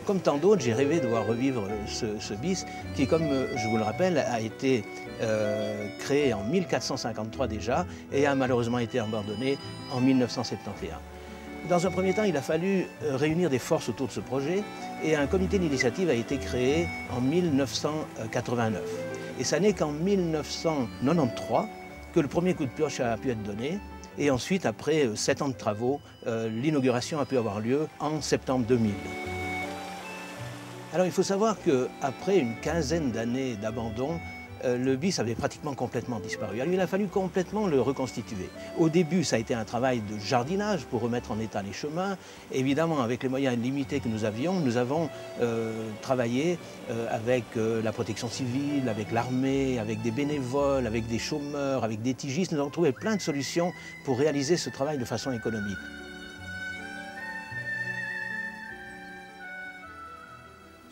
Comme tant d'autres, j'ai rêvé de voir revivre ce bis qui, comme je vous le rappelle, a été créé en 1453 déjà et a malheureusement été abandonné en 1971. Dans un premier temps, il a fallu réunir des forces autour de ce projet et un comité d'initiative a été créé en 1989. Et ça n'est qu'en 1993 que le premier coup de pioche a pu être donné. Et ensuite, après 7 ans de travaux, l'inauguration a pu avoir lieu en septembre 2000. Alors il faut savoir qu'après une quinzaine d'années d'abandon, le bis avait pratiquement complètement disparu. Alors il a fallu complètement le reconstituer. Au début, ça a été un travail de jardinage pour remettre en état les chemins. Évidemment, avec les moyens limités que nous avions, nous avons travaillé avec la protection civile, avec l'armée, avec des bénévoles, avec des chômeurs, avec des tigistes. Nous avons trouvé plein de solutions pour réaliser ce travail de façon économique.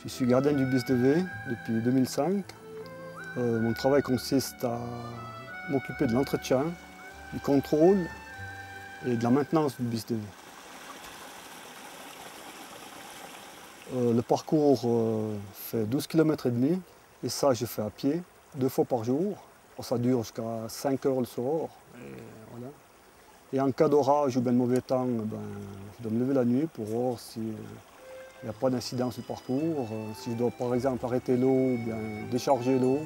Je suis gardien du bis de V depuis 2005. Mon travail consiste à m'occuper de l'entretien, du contrôle et de la maintenance du bis de V. Le parcours fait 12 km et demi et ça je fais à pied 2 fois par jour. Ça dure jusqu'à 5 heures le soir. Voilà. Et en cas d'orage ou bien de mauvais temps, je dois me lever la nuit pour voir si il n'y a pas d'incident sur le parcours. Si je dois par exemple arrêter l'eau ou bien décharger l'eau.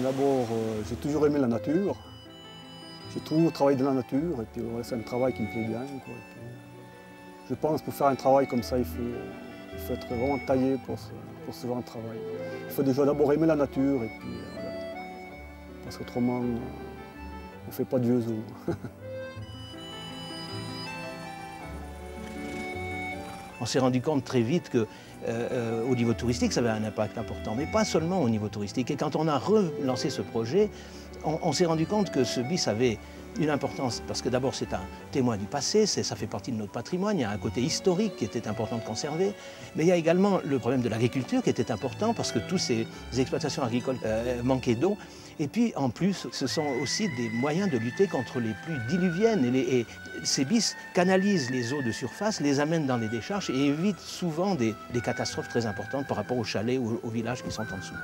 D'abord, j'ai toujours aimé la nature. J'ai toujours travaillé dans la nature et puis ouais, c'est un travail qui me plaît bien, quoi. Je pense que pour faire un travail comme ça, il faut être vraiment taillé pour ce genre de travail. Il faut déjà d'abord aimer la nature et puis voilà. Parce qu'autrement, on ne fait pas de vieux os. On s'est rendu compte très vite qu'au niveau touristique, ça avait un impact important, mais pas seulement au niveau touristique. Et quand on a relancé ce projet, on s'est rendu compte que ce bis avait une importance, parce que d'abord c'est un témoin du passé, ça fait partie de notre patrimoine, il y a un côté historique qui était important de conserver, mais il y a également le problème de l'agriculture qui était important, parce que toutes ces exploitations agricoles manquaient d'eau. Et puis en plus, ce sont aussi des moyens de lutter contre les pluies diluviennes. Et ces bis canalisent les eaux de surface, les amènent dans les décharges et évitent souvent des catastrophes très importantes par rapport aux chalets ou aux villages qui sont en dessous.